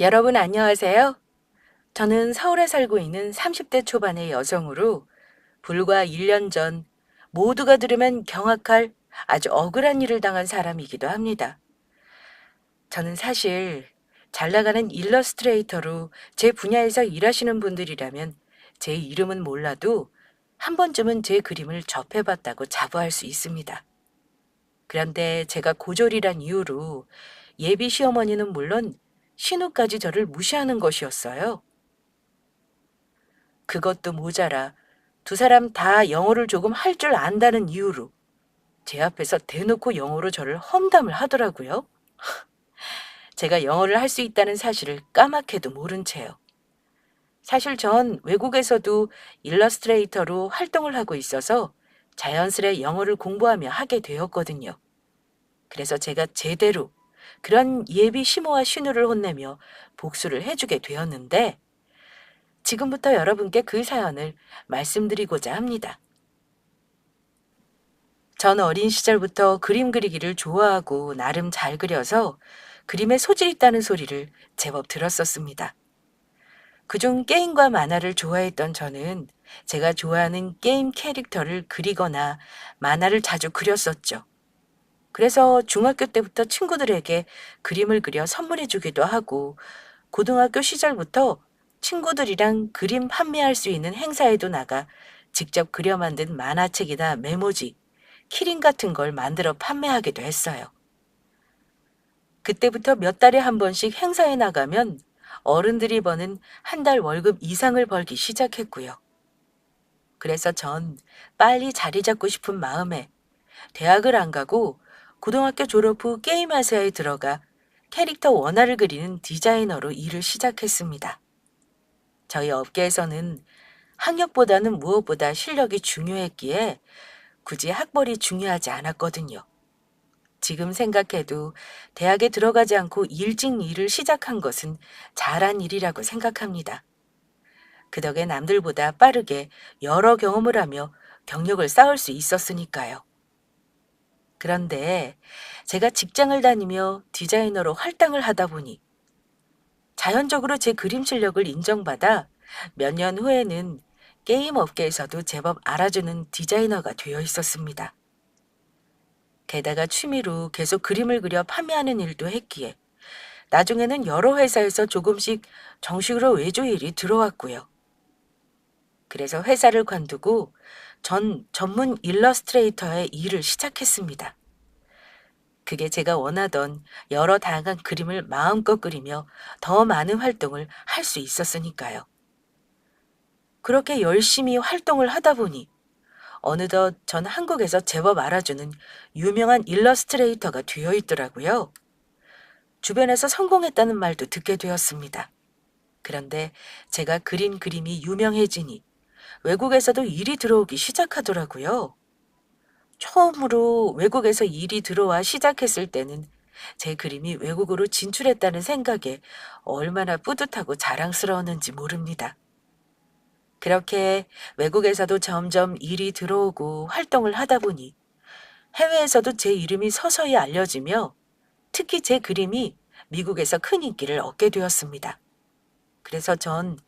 여러분 안녕하세요. 저는 서울에 살고 있는 30대 초반의 여성으로 불과 1년 전 모두가 들으면 경악할 아주 억울한 일을 당한 사람이기도 합니다. 저는 사실 잘 나가는 일러스트레이터로 제 분야에서 일하시는 분들이라면 제 이름은 몰라도 한 번쯤은 제 그림을 접해봤다고 자부할 수 있습니다. 그런데 제가 고졸이란 이유로 예비 시어머니는 물론 신우까지 저를 무시하는 것이었어요. 그것도 모자라 두 사람 다 영어를 조금 할 줄 안다는 이유로 제 앞에서 대놓고 영어로 저를 험담을 하더라고요. 제가 영어를 할 수 있다는 사실을 까맣게도 모른 채요. 사실 전 외국에서도 일러스트레이터로 활동을 하고 있어서 자연스레 영어를 공부하며 하게 되었거든요. 그래서 제가 제대로 그런 예비 시모와 신우를 혼내며 복수를 해주게 되었는데 지금부터 여러분께 그 사연을 말씀드리고자 합니다. 전 어린 시절부터 그림 그리기를 좋아하고 나름 잘 그려서 그림에 소질 있다는 소리를 제법 들었었습니다. 그중 게임과 만화를 좋아했던 저는 제가 좋아하는 게임 캐릭터를 그리거나 만화를 자주 그렸었죠. 그래서 중학교 때부터 친구들에게 그림을 그려 선물해 주기도 하고 고등학교 시절부터 친구들이랑 그림 판매할 수 있는 행사에도 나가 직접 그려 만든 만화책이나 메모지, 키링 같은 걸 만들어 판매하기도 했어요. 그때부터 몇 달에 한 번씩 행사에 나가면 어른들이 버는 한 달 월급 이상을 벌기 시작했고요. 그래서 전 빨리 자리 잡고 싶은 마음에 대학을 안 가고 고등학교 졸업 후 게임 회사에 들어가 캐릭터 원화를 그리는 디자이너로 일을 시작했습니다. 저희 업계에서는 학력보다는 무엇보다 실력이 중요했기에 굳이 학벌이 중요하지 않았거든요. 지금 생각해도 대학에 들어가지 않고 일찍 일을 시작한 것은 잘한 일이라고 생각합니다. 그 덕에 남들보다 빠르게 여러 경험을 하며 경력을 쌓을 수 있었으니까요. 그런데 제가 직장을 다니며 디자이너로 할당을 하다 보니 자연적으로 제 그림 실력을 인정받아 몇 년 후에는 게임 업계에서도 제법 알아주는 디자이너가 되어 있었습니다. 게다가 취미로 계속 그림을 그려 판매하는 일도 했기에 나중에는 여러 회사에서 조금씩 정식으로 외주 일이 들어왔고요. 그래서 회사를 관두고 전 전문 일러스트레이터의 일을 시작했습니다. 그게 제가 원하던 여러 다양한 그림을 마음껏 그리며 더 많은 활동을 할 수 있었으니까요. 그렇게 열심히 활동을 하다 보니 어느덧 전 한국에서 제법 알아주는 유명한 일러스트레이터가 되어 있더라고요. 주변에서 성공했다는 말도 듣게 되었습니다. 그런데 제가 그린 그림이 유명해지니 외국에서도 일이 들어오기 시작하더라고요. 처음으로 외국에서 일이 들어와 시작했을 때는 제 그림이 외국으로 진출했다는 생각에 얼마나 뿌듯하고 자랑스러웠는지 모릅니다. 그렇게 외국에서도 점점 일이 들어오고 활동을 하다 보니 해외에서도 제 이름이 서서히 알려지며 특히 제 그림이 미국에서 큰 인기를 얻게 되었습니다. 그래서 전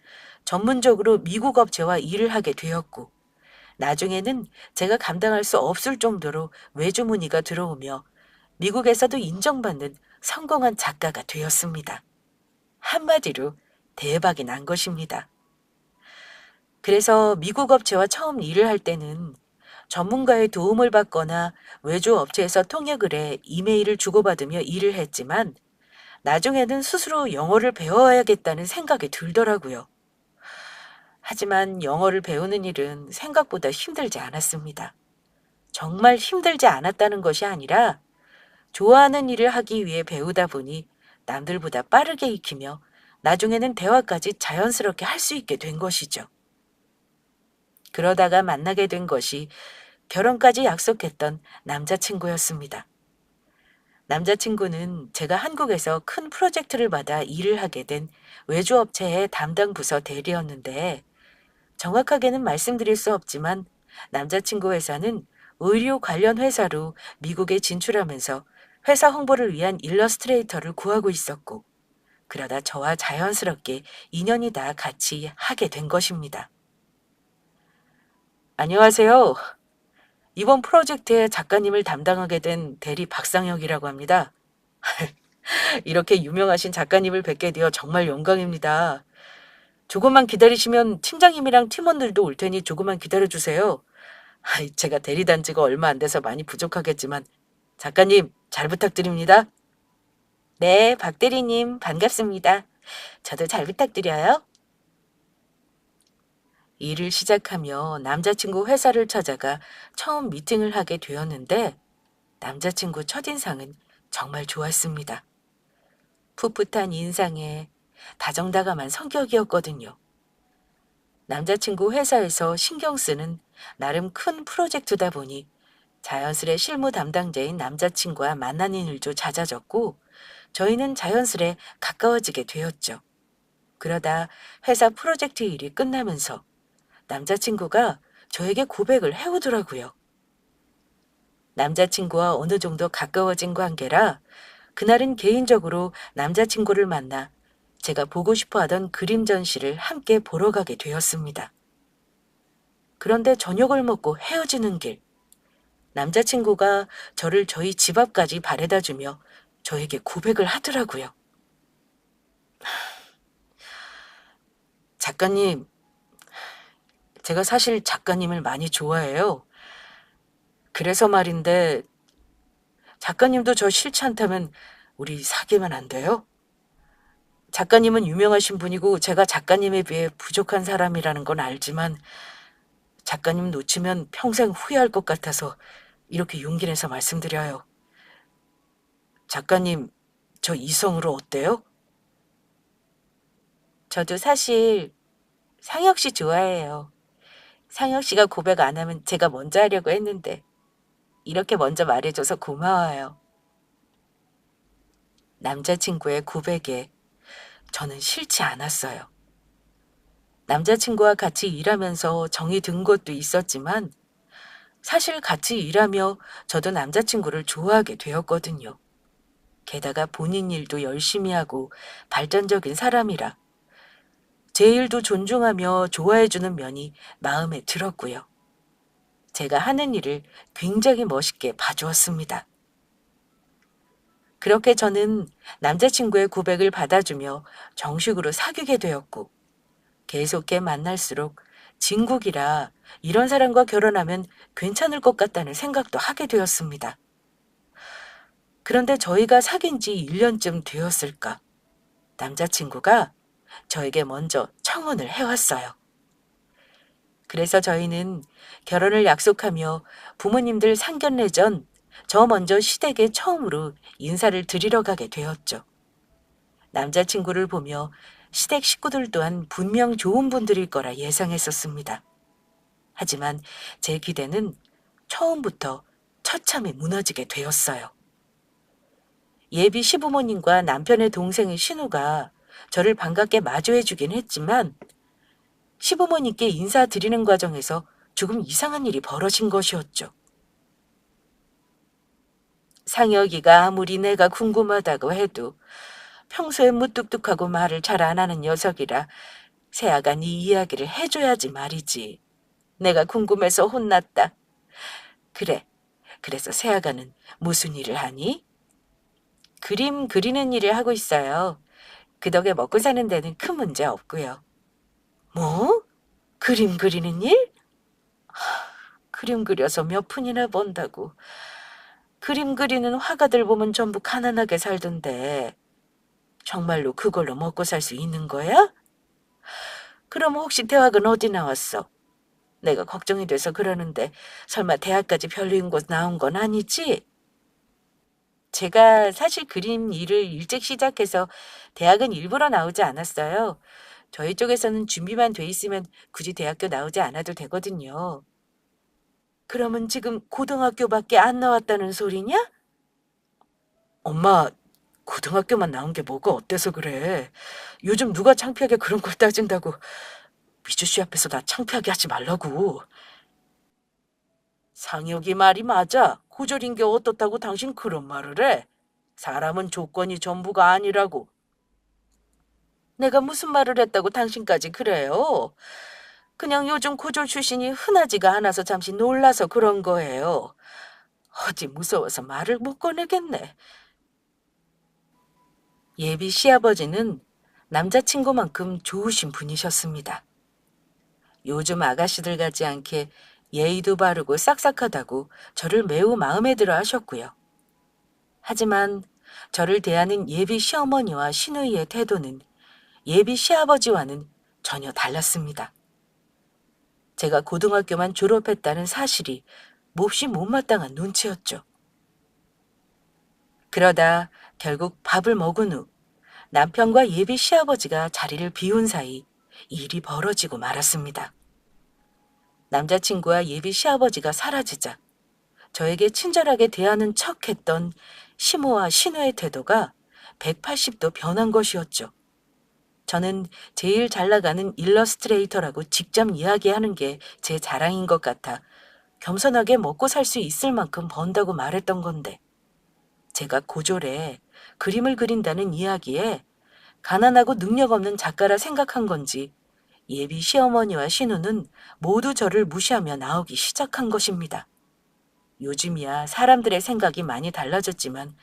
전문적으로 미국 업체와 일을 하게 되었고 나중에는 제가 감당할 수 없을 정도로 외주 문의가 들어오며 미국에서도 인정받는 성공한 작가가 되었습니다. 한마디로 대박이 난 것입니다. 그래서 미국 업체와 처음 일을 할 때는 전문가의 도움을 받거나 외주 업체에서 통역을 해 이메일을 주고받으며 일을 했지만 나중에는 스스로 영어를 배워야겠다는 생각이 들더라고요. 하지만 영어를 배우는 일은 생각보다 힘들지 않았습니다. 정말 힘들지 않았다는 것이 아니라 좋아하는 일을 하기 위해 배우다 보니 남들보다 빠르게 익히며 나중에는 대화까지 자연스럽게 할 수 있게 된 것이죠. 그러다가 만나게 된 것이 결혼까지 약속했던 남자친구였습니다. 남자친구는 제가 한국에서 큰 프로젝트를 받아 일을 하게 된 외주업체의 담당 부서 대리였는데 정확하게는 말씀드릴 수 없지만 남자친구 회사는 의료 관련 회사로 미국에 진출하면서 회사 홍보를 위한 일러스트레이터를 구하고 있었고 그러다 저와 자연스럽게 인연이 다 같이 하게 된 것입니다. 안녕하세요. 이번 프로젝트의 작가님을 담당하게 된 대리 박상혁이라고 합니다. 이렇게 유명하신 작가님을 뵙게 되어 정말 영광입니다. 조금만 기다리시면 팀장님이랑 팀원들도 올 테니 조금만 기다려주세요. 제가 대리 단지가 얼마 안 돼서 많이 부족하겠지만 작가님 잘 부탁드립니다. 네, 박 대리님 반갑습니다. 저도 잘 부탁드려요. 일을 시작하며 남자친구 회사를 찾아가 처음 미팅을 하게 되었는데 남자친구 첫인상은 정말 좋았습니다. 풋풋한 인상에 다정다감한 성격이었거든요. 남자친구 회사에서 신경 쓰는 나름 큰 프로젝트다 보니 자연스레 실무 담당자인 남자친구와 만나는 일도 잦아졌고 저희는 자연스레 가까워지게 되었죠. 그러다 회사 프로젝트 일이 끝나면서 남자친구가 저에게 고백을 해오더라고요. 남자친구와 어느 정도 가까워진 관계라 그날은 개인적으로 남자친구를 만나 제가 보고 싶어 하던 그림 전시를 함께 보러 가게 되었습니다. 그런데 저녁을 먹고 헤어지는 길, 남자친구가 저를 저희 집 앞까지 바래다 주며 저에게 고백을 하더라고요. 작가님, 제가 사실 작가님을 많이 좋아해요. 그래서 말인데 작가님도 저 싫지 않다면 우리 사귀면 안 돼요? 작가님은 유명하신 분이고 제가 작가님에 비해 부족한 사람이라는 건 알지만 작가님 놓치면 평생 후회할 것 같아서 이렇게 용기 내서 말씀드려요. 작가님, 저 이성으로 어때요? 저도 사실 상혁 씨 좋아해요. 상혁 씨가 고백 안 하면 제가 먼저 하려고 했는데 이렇게 먼저 말해줘서 고마워요. 남자친구의 고백에 저는 싫지 않았어요. 남자친구와 같이 일하면서 정이 든 것도 있었지만 사실 같이 일하며 저도 남자친구를 좋아하게 되었거든요. 게다가 본인 일도 열심히 하고 발전적인 사람이라 제 일도 존중하며 좋아해주는 면이 마음에 들었고요. 제가 하는 일을 굉장히 멋있게 봐주었습니다. 그렇게 저는 남자친구의 고백을 받아주며 정식으로 사귀게 되었고 계속해 만날수록 진국이라 이런 사람과 결혼하면 괜찮을 것 같다는 생각도 하게 되었습니다. 그런데 저희가 사귄 지 1년쯤 되었을까? 남자친구가 저에게 먼저 청혼을 해왔어요. 그래서 저희는 결혼을 약속하며 부모님들 상견례 전 저 먼저 시댁에 처음으로 인사를 드리러 가게 되었죠. 남자친구를 보며 시댁 식구들 또한 분명 좋은 분들일 거라 예상했었습니다. 하지만 제 기대는 처음부터 처참히 무너지게 되었어요. 예비 시부모님과 남편의 동생의 신우가 저를 반갑게 마주해주긴 했지만 시부모님께 인사드리는 과정에서 조금 이상한 일이 벌어진 것이었죠. 상혁이가 아무리 내가 궁금하다고 해도 평소에 무뚝뚝하고 말을 잘 안 하는 녀석이라 세아가 네 이야기를 해줘야지 말이지. 내가 궁금해서 혼났다. 그래, 그래서 세아가는 무슨 일을 하니? 그림 그리는 일을 하고 있어요. 그 덕에 먹고 사는 데는 큰 문제 없고요. 뭐? 그림 그리는 일? 그림 그려서 몇 푼이나 번다고. 그림 그리는 화가들 보면 전부 가난하게 살던데 정말로 그걸로 먹고 살 수 있는 거야? 그럼 혹시 대학은 어디 나왔어? 내가 걱정이 돼서 그러는데 설마 대학까지 별로인 곳 나온 건 아니지? 제가 사실 그림 일을 일찍 시작해서 대학은 일부러 나오지 않았어요. 저희 쪽에서는 준비만 돼 있으면 굳이 대학교 나오지 않아도 되거든요. 그러면 지금 고등학교밖에 안 나왔다는 소리냐? 엄마, 고등학교만 나온 게 뭐가 어때서 그래? 요즘 누가 창피하게 그런 걸 따진다고. 미주 씨 앞에서 나 창피하게 하지 말라고. 상혁이 말이 맞아. 고졸인 게 어떻다고 당신 그런 말을 해? 사람은 조건이 전부가 아니라고. 내가 무슨 말을 했다고 당신까지 그래요? 그냥 요즘 고졸 출신이 흔하지가 않아서 잠시 놀라서 그런 거예요. 어찌 무서워서 말을 못 꺼내겠네. 예비 시아버지는 남자친구만큼 좋으신 분이셨습니다. 요즘 아가씨들 같지 않게 예의도 바르고 싹싹하다고 저를 매우 마음에 들어 하셨고요. 하지만 저를 대하는 예비 시어머니와 시누이의 태도는 예비 시아버지와는 전혀 달랐습니다. 제가 고등학교만 졸업했다는 사실이 몹시 못마땅한 눈치였죠. 그러다 결국 밥을 먹은 후 남편과 예비 시아버지가 자리를 비운 사이 일이 벌어지고 말았습니다. 남자친구와 예비 시아버지가 사라지자 저에게 친절하게 대하는 척했던 시모와 시누의 태도가 180도 변한 것이었죠. 저는 제일 잘 나가는 일러스트레이터라고 직접 이야기하는 게 제 자랑인 것 같아 겸손하게 먹고 살 수 있을 만큼 번다고 말했던 건데 제가 고졸에 그림을 그린다는 이야기에 가난하고 능력 없는 작가라 생각한 건지 예비 시어머니와 시누는 모두 저를 무시하며 나오기 시작한 것입니다. 요즘이야 사람들의 생각이 많이 달라졌지만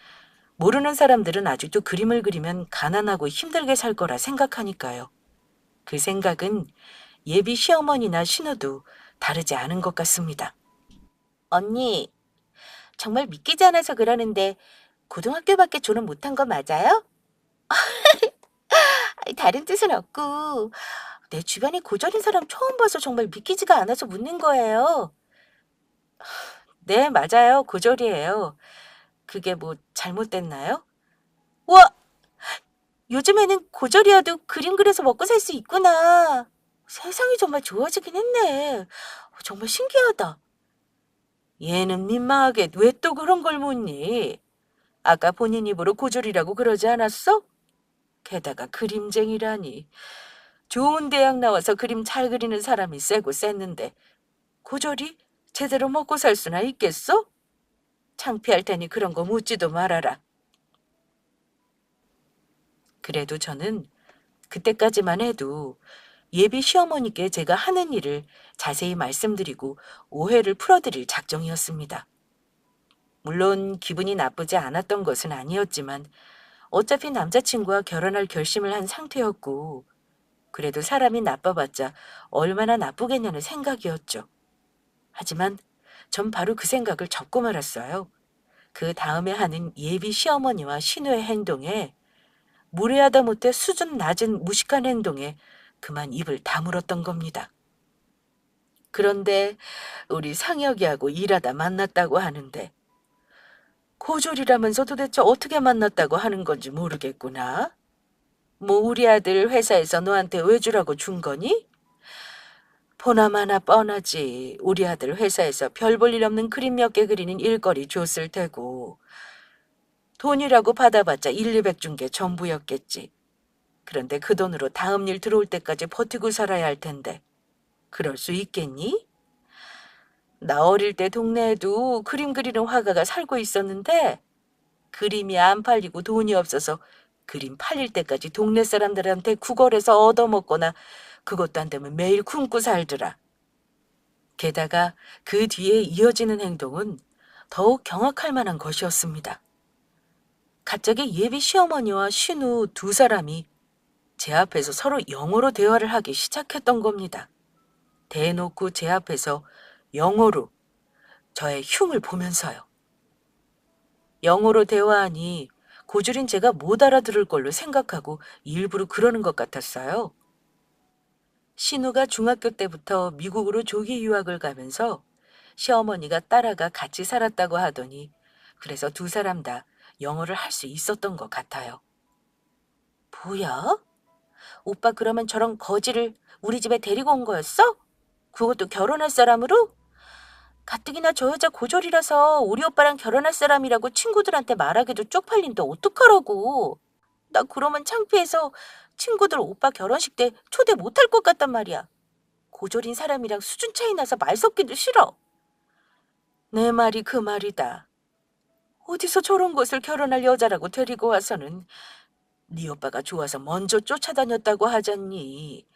모르는 사람들은 아직도 그림을 그리면 가난하고 힘들게 살 거라 생각하니까요. 그 생각은 예비 시어머니나 시누도 다르지 않은 것 같습니다. 언니, 정말 믿기지 않아서 그러는데 고등학교밖에 졸업 못한 거 맞아요? 다른 뜻은 없고 내 주변에 고졸인 사람 처음 봐서 정말 믿기지가 않아서 묻는 거예요. 네, 맞아요. 고졸이에요. 그게 뭐 잘못됐나요? 우와, 요즘에는 고졸이어도 그림 그려서 먹고 살 수 있구나. 세상이 정말 좋아지긴 했네. 정말 신기하다. 얘는 민망하게 왜 또 그런 걸 묻니? 아까 본인 입으로 고졸이라고 그러지 않았어? 게다가 그림쟁이라니. 좋은 대학 나와서 그림 잘 그리는 사람이 세고 셌는데 고졸이 제대로 먹고 살 수나 있겠어? 창피할 테니 그런 거 묻지도 말아라. 그래도 저는 그때까지만 해도 예비 시어머니께 제가 하는 일을 자세히 말씀드리고 오해를 풀어드릴 작정이었습니다. 물론 기분이 나쁘지 않았던 것은 아니었지만 어차피 남자친구와 결혼할 결심을 한 상태였고 그래도 사람이 나빠봤자 얼마나 나쁘겠냐는 생각이었죠. 하지만 전 바로 그 생각을 접고 말았어요. 그 다음에 하는 예비 시어머니와 시누의 행동에 무례하다 못해 수준 낮은 무식한 행동에 그만 입을 다물었던 겁니다. 그런데 우리 상혁이하고 일하다 만났다고 하는데 고졸이라면서 도대체 어떻게 만났다고 하는 건지 모르겠구나. 뭐 우리 아들 회사에서 너한테 왜 주라고 준 거니? 보나마나 뻔하지. 우리 아들 회사에서 별 볼 일 없는 그림 몇 개 그리는 일거리 줬을 테고 돈이라고 받아봤자 1, 200 준 게 전부였겠지. 그런데 그 돈으로 다음 일 들어올 때까지 버티고 살아야 할 텐데 그럴 수 있겠니? 나 어릴 때 동네에도 그림 그리는 화가가 살고 있었는데 그림이 안 팔리고 돈이 없어서 그림 팔릴 때까지 동네 사람들한테 구걸해서 얻어먹거나 그것도 안 되면 매일 굶고 살더라. 게다가 그 뒤에 이어지는 행동은 더욱 경악할 만한 것이었습니다. 갑자기 예비 시어머니와 신우 두 사람이 제 앞에서 서로 영어로 대화를 하기 시작했던 겁니다. 대놓고 제 앞에서 영어로 저의 흉을 보면서요. 영어로 대화하니 고졸인 제가 못 알아들을 걸로 생각하고 일부러 그러는 것 같았어요. 신우가 중학교 때부터 미국으로 조기 유학을 가면서 시어머니가 따라가 같이 살았다고 하더니 그래서 두 사람 다 영어를 할 수 있었던 것 같아요. 뭐야? 오빠 그러면 저런 거지를 우리 집에 데리고 온 거였어? 그것도 결혼할 사람으로? 가뜩이나 저 여자 고졸이라서 우리 오빠랑 결혼할 사람이라고 친구들한테 말하기도 쪽팔린데 어떡하라고. 나 그러면 창피해서 친구들 오빠 결혼식 때 초대 못할 것 같단 말이야. 고졸인 사람이랑 수준 차이 나서 말 섞기도 싫어. 내 말이 그 말이다. 어디서 저런 것을 결혼할 여자라고 데리고 와서는 네 오빠가 좋아서 먼저 쫓아다녔다고 하잖니.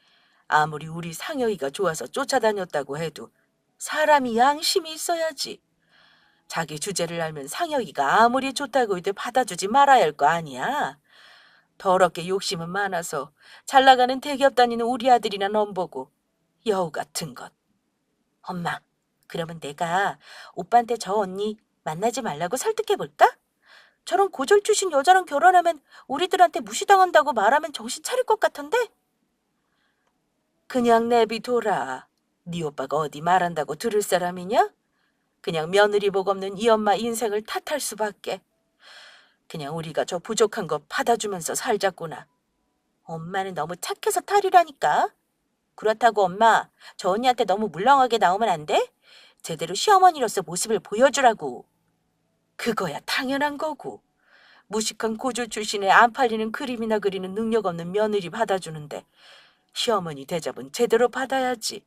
아무리 우리 상여이가 좋아서 쫓아다녔다고 해도 사람이 양심이 있어야지. 자기 주제를 알면 상여이가 아무리 좋다고 해도 받아주지 말아야 할 거 아니야. 더럽게 욕심은 많아서 잘 나가는 대기업 다니는 우리 아들이나 넘보고 여우 같은 것. 엄마, 그러면 내가 오빠한테 저 언니 만나지 말라고 설득해볼까? 저런 고졸 출신 여자랑 결혼하면 우리들한테 무시당한다고 말하면 정신 차릴 것 같은데? 그냥 내비둬라. 네 오빠가 어디 말한다고 들을 사람이냐? 그냥 며느리 복 없는 이 엄마 인생을 탓할 수밖에. 그냥 우리가 저 부족한 거 받아주면서 살자꾸나. 엄마는 너무 착해서 탈이라니까. 그렇다고 엄마, 저 언니한테 너무 물렁하게 나오면 안 돼? 제대로 시어머니로서 모습을 보여주라고. 그거야 당연한 거고. 무식한 고졸 출신에 안 팔리는 그림이나 그리는 능력 없는 며느리 받아주는데 시어머니 대접은 제대로 받아야지.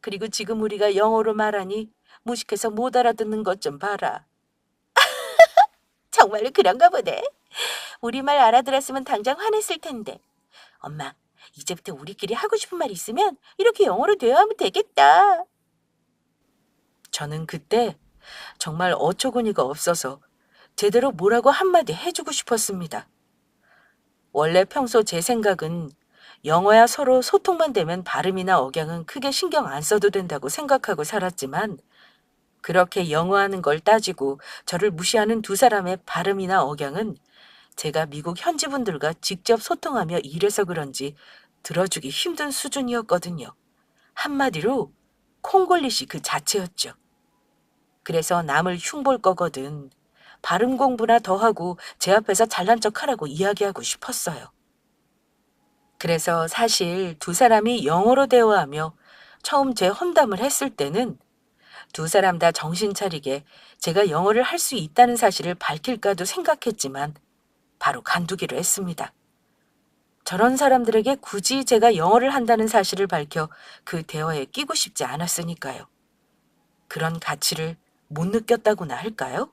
그리고 지금 우리가 영어로 말하니 무식해서 못 알아듣는 것 좀 봐라. 정말로 그런가 보네. 우리말 알아들었으면 당장 화냈을 텐데. 엄마, 이제부터 우리끼리 하고 싶은 말 있으면 이렇게 영어로 대화하면 되겠다. 저는 그때 정말 어처구니가 없어서 제대로 뭐라고 한마디 해주고 싶었습니다. 원래 평소 제 생각은 영어야 서로 소통만 되면 발음이나 억양은 크게 신경 안 써도 된다고 생각하고 살았지만 그렇게 영어하는 걸 따지고 저를 무시하는 두 사람의 발음이나 억양은 제가 미국 현지 분들과 직접 소통하며 일해서 그런지 들어주기 힘든 수준이었거든요. 한마디로 콩글리시 그 자체였죠. 그래서 남을 흉볼 거거든 발음 공부나 더 하고 제 앞에서 잘난 척하라고 이야기하고 싶었어요. 그래서 사실 두 사람이 영어로 대화하며 처음 제 험담을 했을 때는 두 사람 다 정신 차리게 제가 영어를 할 수 있다는 사실을 밝힐까도 생각했지만 바로 간두기로 했습니다. 저런 사람들에게 굳이 제가 영어를 한다는 사실을 밝혀 그 대화에 끼고 싶지 않았으니까요. 그런 가치를 못 느꼈다고나 할까요?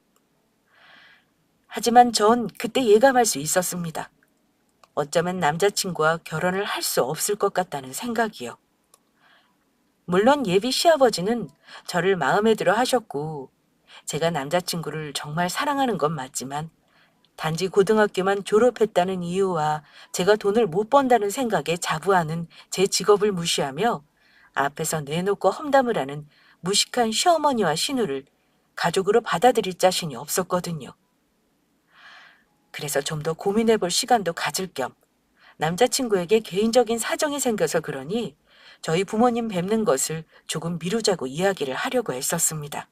하지만 전 그때 예감할 수 있었습니다. 어쩌면 남자친구와 결혼을 할 수 없을 것 같다는 생각이요. 물론 예비 시아버지는 저를 마음에 들어 하셨고 제가 남자친구를 정말 사랑하는 건 맞지만 단지 고등학교만 졸업했다는 이유와 제가 돈을 못 번다는 생각에 자부하는 제 직업을 무시하며 앞에서 내놓고 험담을 하는 무식한 시어머니와 신우를 가족으로 받아들일 자신이 없었거든요. 그래서 좀 더 고민해 볼 시간도 가질 겸 남자친구에게 개인적인 사정이 생겨서 그러니 저희 부모님 뵙는 것을 조금 미루자고 이야기를 하려고 했었습니다.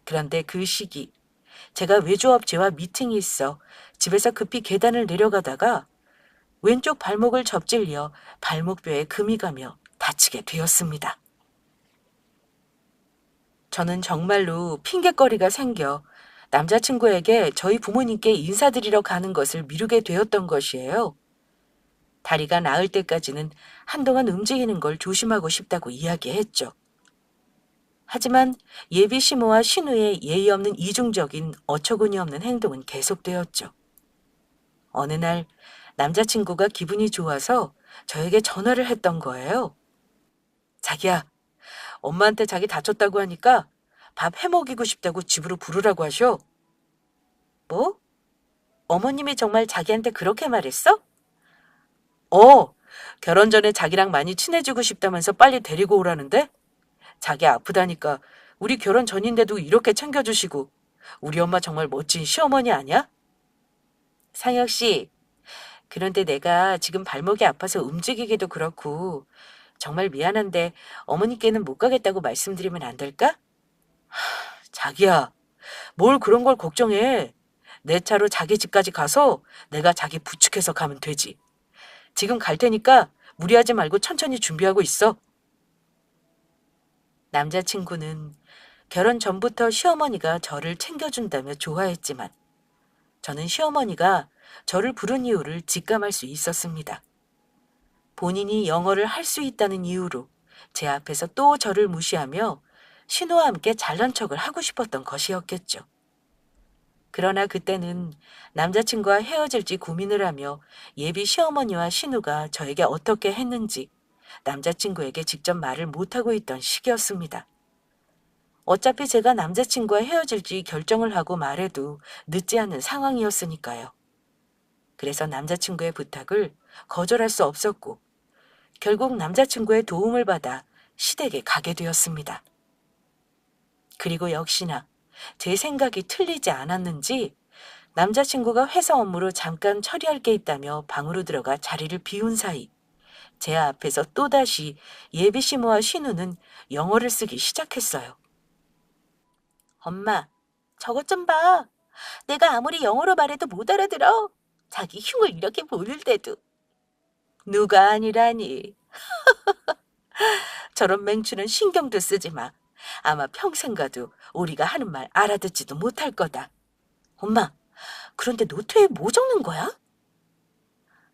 그런데 그 시기 제가 외주업체와 미팅이 있어 집에서 급히 계단을 내려가다가 왼쪽 발목을 접질려 발목뼈에 금이 가며 다치게 되었습니다. 저는 정말로 핑곗거리가 생겨 남자친구에게 저희 부모님께 인사드리러 가는 것을 미루게 되었던 것이에요. 다리가 나을 때까지는 한동안 움직이는 걸 조심하고 싶다고 이야기했죠. 하지만 예비 시모와 신우의 예의 없는 이중적인 어처구니 없는 행동은 계속되었죠. 어느 날 남자친구가 기분이 좋아서 저에게 전화를 했던 거예요. 자기야, 엄마한테 자기 다쳤다고 하니까 밥 해먹이고 싶다고 집으로 부르라고 하셔. 뭐? 어머님이 정말 자기한테 그렇게 말했어? 결혼 전에 자기랑 많이 친해지고 싶다면서 빨리 데리고 오라는데? 자기 아프다니까 우리 결혼 전인데도 이렇게 챙겨주시고 우리 엄마 정말 멋진 시어머니 아니야? 상혁 씨, 그런데 내가 지금 발목이 아파서 움직이기도 그렇고 정말 미안한데 어머니께는 못 가겠다고 말씀드리면 안 될까? 자기야, 뭘 그런 걸 걱정해. 내 차로 자기 집까지 가서 내가 자기 부축해서 가면 되지. 지금 갈 테니까 무리하지 말고 천천히 준비하고 있어. 남자친구는 결혼 전부터 시어머니가 저를 챙겨준다며 좋아했지만 저는 시어머니가 저를 부른 이유를 직감할 수 있었습니다. 본인이 영어를 할 수 있다는 이유로 제 앞에서 또 저를 무시하며 신우와 함께 잘난 척을 하고 싶었던 것이었겠죠. 그러나 그때는 남자친구와 헤어질지 고민을 하며 예비 시어머니와 신우가 저에게 어떻게 했는지 남자친구에게 직접 말을 못하고 있던 시기였습니다. 어차피 제가 남자친구와 헤어질지 결정을 하고 말해도 늦지 않은 상황이었으니까요. 그래서 남자친구의 부탁을 거절할 수 없었고 결국 남자친구의 도움을 받아 시댁에 가게 되었습니다. 그리고 역시나 제 생각이 틀리지 않았는지 남자친구가 회사 업무로 잠깐 처리할 게 있다며 방으로 들어가 자리를 비운 사이 제 앞에서 또다시 예비 시모와 신우는 영어를 쓰기 시작했어요. 엄마, 저것 좀 봐. 내가 아무리 영어로 말해도 못 알아들어. 자기 흉을 이렇게 보일 때도. 누가 아니라니. 저런 맹추는 신경도 쓰지 마. 아마 평생 가도 우리가 하는 말 알아듣지도 못할 거다. 엄마, 그런데 노트에 뭐 적는 거야?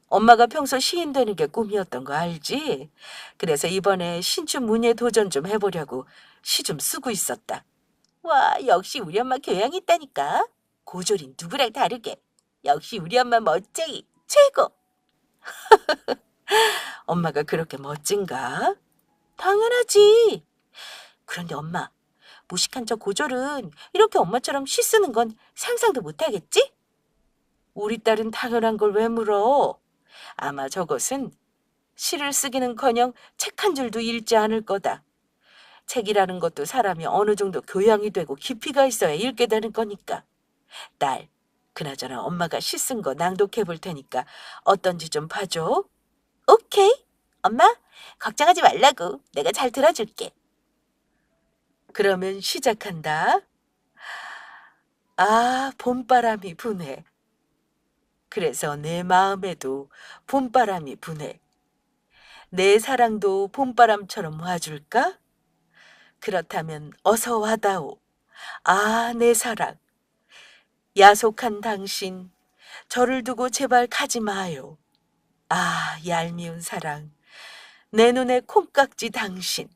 엄마가 평소 시인 되는 게 꿈이었던 거 알지? 그래서 이번에 신춘 문예 도전 좀 해보려고 시 좀 쓰고 있었다. 와, 역시 우리 엄마 교양이 있다니까. 고졸인 누구랑 다르게. 역시 우리 엄마 멋쟁이 최고. 엄마가 그렇게 멋진가? 당연하지. 그런데 엄마, 무식한 저 고졸은 이렇게 엄마처럼 시 쓰는 건 상상도 못하겠지? 우리 딸은 당연한 걸 왜 물어? 아마 저것은 시를 쓰기는커녕 책 한 줄도 읽지 않을 거다. 책이라는 것도 사람이 어느 정도 교양이 되고 깊이가 있어야 읽게 되는 거니까. 딸, 그나저나 엄마가 시 쓴 거 낭독해 볼 테니까 어떤지 좀 봐줘. 오케이. 엄마, 걱정하지 말라고. 내가 잘 들어줄게. 그러면 시작한다. 아, 봄바람이 부네. 그래서 내 마음에도 봄바람이 부네. 내 사랑도 봄바람처럼 와줄까? 그렇다면 어서 와다오. 아, 내 사랑. 야속한 당신, 저를 두고 제발 가지 마요. 아, 얄미운 사랑. 내 눈에 콩깍지 당신.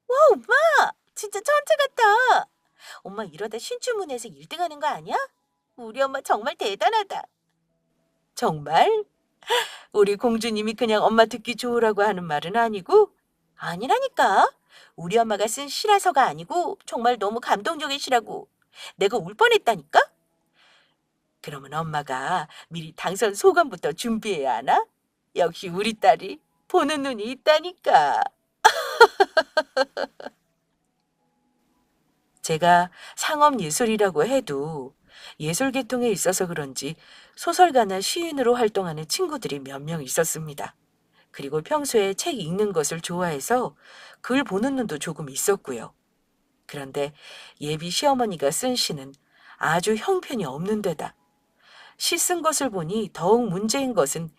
와, 엄마! 진짜 천재 같다. 엄마 이러다 신춘문예에서 1등 하는 거 아니야? 우리 엄마 정말 대단하다. 정말? 우리 공주님이 그냥 엄마 듣기 좋으라고 하는 말은 아니고? 아니라니까. 우리 엄마가 쓴 시라서가 아니고 정말 너무 감동적인 시라고. 내가 울 뻔했다니까? 그러면 엄마가 미리 당선 소감부터 준비해야 하나? 역시 우리 딸이 보는 눈이 있다니까. 제가 상업예술이라고 해도 예술 계통에 있어서 그런지 소설가나 시인으로 활동하는 친구들이 몇 명 있었습니다. 그리고 평소에 책 읽는 것을 좋아해서 글 보는 눈도 조금 있었고요. 그런데 예비 시어머니가 쓴 시는 아주 형편이 없는 데다 시 쓴 것을 보니 더욱 문제인 것은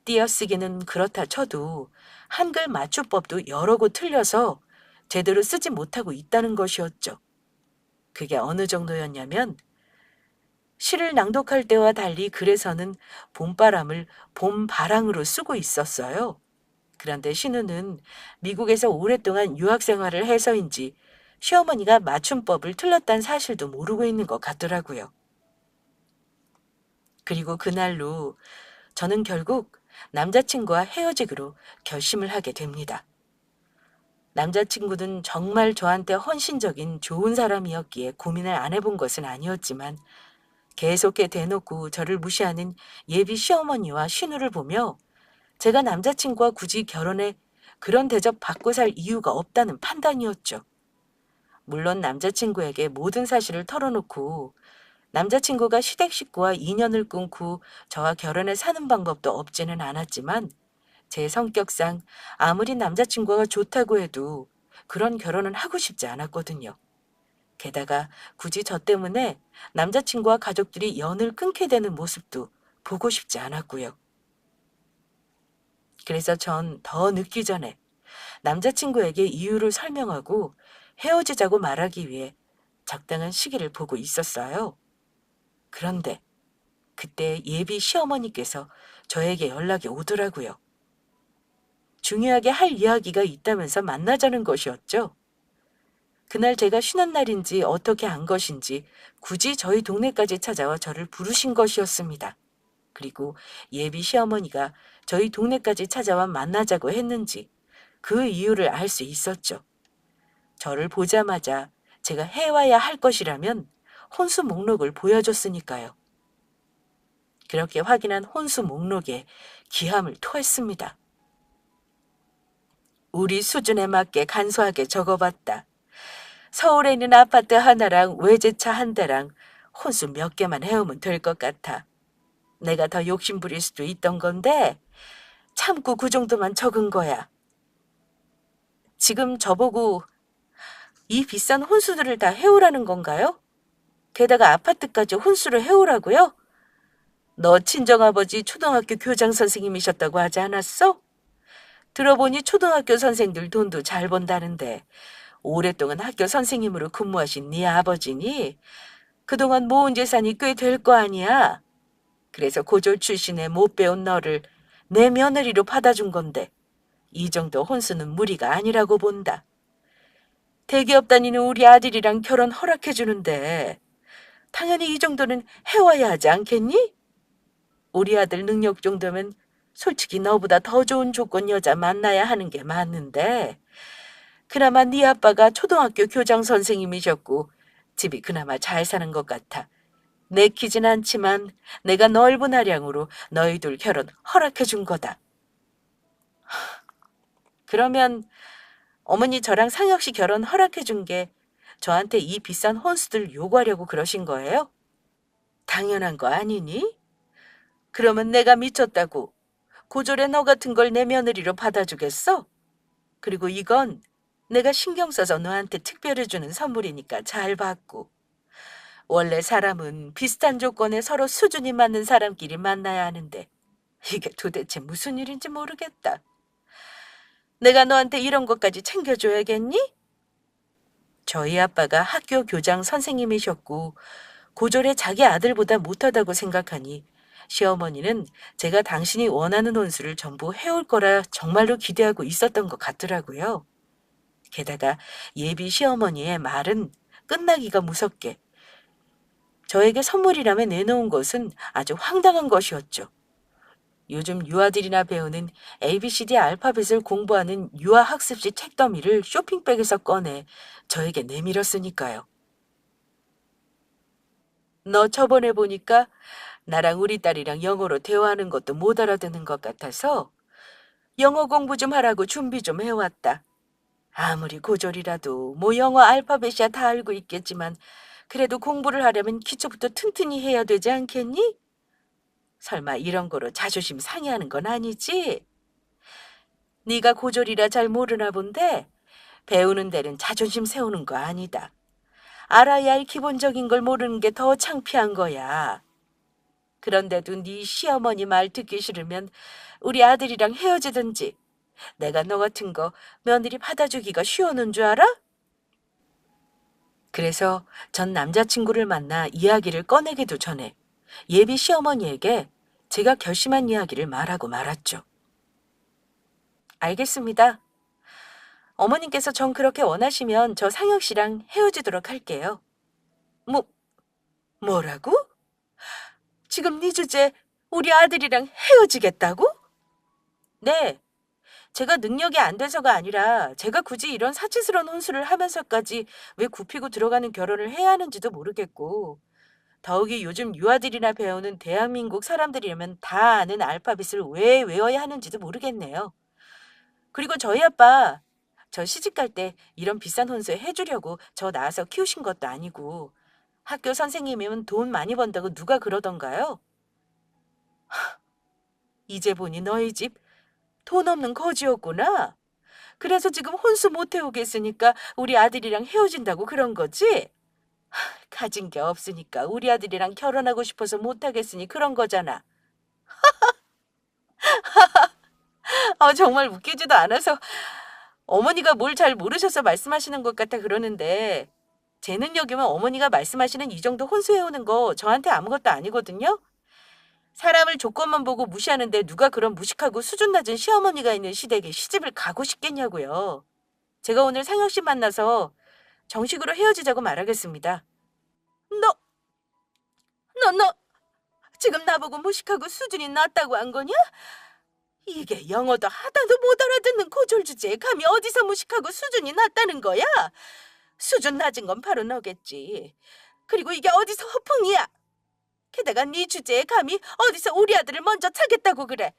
띄어쓰기는 그렇다 쳐도 한글 맞춤법도 여러 곳 틀려서 제대로 쓰지 못하고 있다는 것이었죠. 그게 어느 정도였냐면 시를 낭독할 때와 달리 글에서는 봄바람을 봄바랑으로 쓰고 있었어요. 그런데 신우는 미국에서 오랫동안 유학 생활을 해서인지 시어머니가 맞춤법을 틀렸다는 사실도 모르고 있는 것 같더라고요. 그리고 그날로 저는 결국 남자친구와 헤어지기로 결심을 하게 됩니다. 남자친구는 정말 저한테 헌신적인 좋은 사람이었기에 고민을 안 해본 것은 아니었지만 계속해 대놓고 저를 무시하는 예비 시어머니와 신우를 보며 제가 남자친구와 굳이 결혼해 그런 대접 받고 살 이유가 없다는 판단이었죠. 물론 남자친구에게 모든 사실을 털어놓고 남자친구가 시댁 식구와 인연을 끊고 저와 결혼해 사는 방법도 없지는 않았지만 제 성격상 아무리 남자친구가 좋다고 해도 그런 결혼은 하고 싶지 않았거든요. 게다가 굳이 저 때문에 남자친구와 가족들이 연을 끊게 되는 모습도 보고 싶지 않았고요. 그래서 전 더 늦기 전에 남자친구에게 이유를 설명하고 헤어지자고 말하기 위해 적당한 시기를 보고 있었어요. 그런데 그때 예비 시어머니께서 저에게 연락이 오더라고요. 중요하게 할 이야기가 있다면서 만나자는 것이었죠. 그날 제가 쉬는 날인지 어떻게 한 것인지 굳이 저희 동네까지 찾아와 저를 부르신 것이었습니다. 그리고 예비 시어머니가 저희 동네까지 찾아와 만나자고 했는지 그 이유를 알 수 있었죠. 저를 보자마자 제가 해와야 할 것이라면 혼수 목록을 보여줬으니까요. 그렇게 확인한 혼수 목록에 기함을 토했습니다. 우리 수준에 맞게 간소하게 적어봤다. 서울에 있는 아파트 하나랑 외제차 한 대랑 혼수 몇 개만 해오면 될 것 같아. 내가 더 욕심 부릴 수도 있던 건데 참고 그 정도만 적은 거야. 지금 저보고 이 비싼 혼수들을 다 해오라는 건가요? 게다가 아파트까지 혼수를 해오라고요? 너 친정아버지 초등학교 교장 선생님이셨다고 하지 않았어? 들어보니 초등학교 선생들 돈도 잘 번다는데 오랫동안 학교 선생님으로 근무하신 네 아버지니 그동안 모은 재산이 꽤 될 거 아니야. 그래서 고졸 출신에 못 배운 너를 내 며느리로 받아준 건데 이 정도 혼수는 무리가 아니라고 본다. 대기업 다니는 우리 아들이랑 결혼 허락해주는데 당연히 이 정도는 해와야 하지 않겠니? 우리 아들 능력 정도면 솔직히 너보다 더 좋은 조건 여자 만나야 하는 게 맞는데 그나마 네 아빠가 초등학교 교장 선생님이셨고 집이 그나마 잘 사는 것 같아. 내키진 않지만 내가 넓은 아량으로 너희들 결혼 허락해준 거다. 그러면 어머니 저랑 상혁 씨 결혼 허락해준 게 저한테 이 비싼 혼수들 요구하려고 그러신 거예요? 당연한 거 아니니? 그러면 내가 미쳤다고 고졸에 너 같은 걸 내 며느리로 받아주겠어? 그리고 이건 내가 신경 써서 너한테 특별히 주는 선물이니까 잘 받고. 원래 사람은 비슷한 조건에 서로 수준이 맞는 사람끼리 만나야 하는데 이게 도대체 무슨 일인지 모르겠다. 내가 너한테 이런 것까지 챙겨줘야겠니? 저희 아빠가 학교 교장 선생님이셨고 고졸에 자기 아들보다 못하다고 생각하니 시어머니는 제가 당신이 원하는 혼수를 전부 해올 거라 정말로 기대하고 있었던 것 같더라고요. 게다가 예비 시어머니의 말은 끝나기가 무섭게 저에게 선물이라며 내놓은 것은 아주 황당한 것이었죠. 요즘 유아들이나 배우는 ABCD 알파벳을 공부하는 유아학습지 책더미를 쇼핑백에서 꺼내 저에게 내밀었으니까요. 너 저번에 보니까 나랑 우리 딸이랑 영어로 대화하는 것도 못 알아듣는 것 같아서 영어 공부 좀 하라고 준비 좀 해왔다. 아무리 고졸이라도 뭐 영어 알파벳이야 다 알고 있겠지만 그래도 공부를 하려면 기초부터 튼튼히 해야 되지 않겠니? 설마 이런 거로 자존심 상해하는 건 아니지? 네가 고졸이라 잘 모르나 본데 배우는 데는 자존심 세우는 거 아니다. 알아야 할 기본적인 걸 모르는 게 더 창피한 거야. 그런데도 네 시어머니 말 듣기 싫으면 우리 아들이랑 헤어지든지 내가 너 같은 거 며느리 받아주기가 쉬워는 줄 알아? 그래서 전 남자친구를 만나 이야기를 꺼내기도 전에 예비 시어머니에게 제가 결심한 이야기를 말하고 말았죠. 알겠습니다. 어머님께서 전 그렇게 원하시면 저 상혁 씨랑 헤어지도록 할게요. 뭐, 뭐라고? 지금 네 주제 우리 아들이랑 헤어지겠다고? 네. 제가 능력이 안 돼서가 아니라 제가 굳이 이런 사치스러운 혼수를 하면서까지 왜 굽히고 들어가는 결혼을 해야 하는지도 모르겠고 더욱이 요즘 유아들이나 배우는 대한민국 사람들이라면 다 아는 알파벳을 왜 외워야 하는지도 모르겠네요. 그리고 저희 아빠 저 시집갈 때 이런 비싼 혼수 해주려고 저 낳아서 키우신 것도 아니고 학교 선생님이면 돈 많이 번다고 누가 그러던가요? 이제 보니 너희 집 돈 없는 거지였구나. 그래서 지금 혼수 못 해오겠으니까 우리 아들이랑 헤어진다고 그런 거지? 가진 게 없으니까 우리 아들이랑 결혼하고 싶어서 못하겠으니 그런 거잖아. 정말 웃기지도 않아서 어머니가 뭘 잘 모르셔서 말씀하시는 것 같아 그러는데 제 능력이면 어머니가 말씀하시는 이 정도 혼수해오는 거 저한테 아무것도 아니거든요. 사람을 조건만 보고 무시하는데 누가 그런 무식하고 수준 낮은 시어머니가 있는 시댁에 시집을 가고 싶겠냐고요. 제가 오늘 상혁 씨 만나서 정식으로 헤어지자고 말하겠습니다. 너, 너 지금 나보고 무식하고 수준이 낮다고 한 거냐? 이게 영어도 하나도 못 알아듣는 고졸 주제에 감히 어디서 무식하고 수준이 낮다는 거야? 수준 낮은 건 바로 너겠지. 그리고 이게 어디서 허풍이야? 게다가 네 주제에 감히 어디서 우리 아들을 먼저 차겠다고 그래.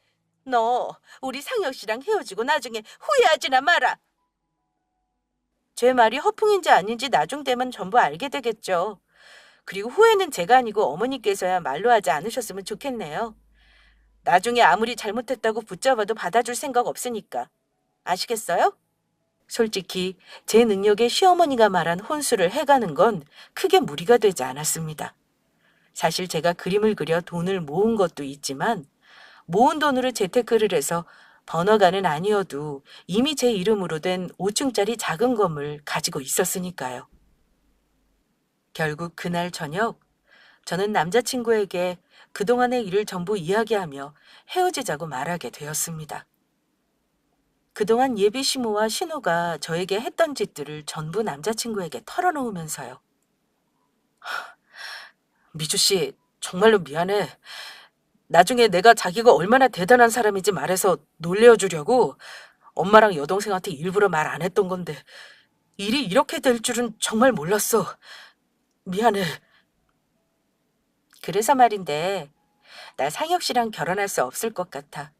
너 우리 상혁 씨랑 헤어지고 나중에 후회하지나 마라. 제 말이 허풍인지 아닌지 나중 되면 전부 알게 되겠죠. 그리고 후회는 제가 아니고 어머니께서야 말로 하지 않으셨으면 좋겠네요. 나중에 아무리 잘못했다고 붙잡아도 받아줄 생각 없으니까. 아시겠어요? 솔직히 제 능력에 시어머니가 말한 혼수를 해가는 건 크게 무리가 되지 않았습니다. 사실 제가 그림을 그려 돈을 모은 것도 있지만 모은 돈으로 재테크를 해서 번화가는 아니어도 이미 제 이름으로 된 5층짜리 작은 건물 가지고 있었으니까요. 결국 그날 저녁 저는 남자친구에게 그동안의 일을 전부 이야기하며 헤어지자고 말하게 되었습니다. 그동안 예비 시모와 신우가 저에게 했던 짓들을 전부 남자친구에게 털어놓으면서요. 미주 씨, 정말로 미안해. 나중에 내가 자기가 얼마나 대단한 사람인지 말해서 놀려주려고 엄마랑 여동생한테 일부러 말 안 했던 건데 일이 이렇게 될 줄은 정말 몰랐어. 미안해. 그래서 말인데 나 상혁 씨랑 결혼할 수 없을 것 같아.